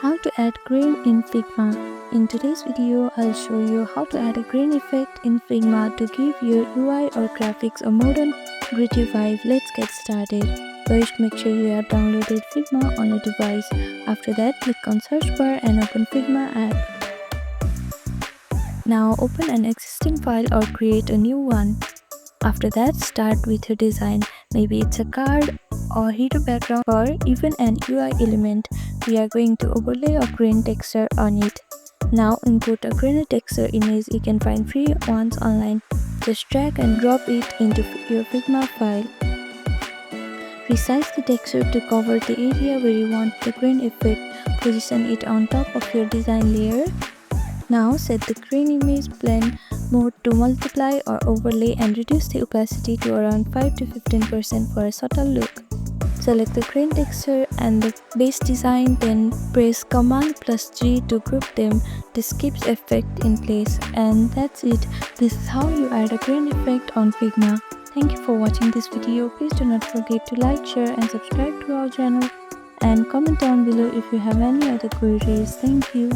How to add grain in Figma. In today's video, I'll show you how to add a grain effect in Figma to give your UI or graphics a modern, gritty vibe. Let's get started. First, make sure you have downloaded Figma on your device. After that, click on search bar and open Figma app. Now open an existing file or create a new one. After that, start with your design. Maybe it's a card or hero background or even an UI element. We are going to overlay a grain texture on it. Now import a grain texture image. You can find free ones online. Just drag and drop it into your Figma file. Resize the texture to cover the area where you want the grain effect. Position it on top of your design layer. Now set the grain image blend mode to multiply or overlay and reduce the opacity to around 5 to 15% for a subtle look. Select the grain texture and the base design, then press Command+G to group them. This keeps effect in place, and that's it. This is how you add a grain effect on Figma. Thank you for watching this video. Please do not forget to like, share and subscribe to our channel, and comment down below if you have any other queries. Thank you.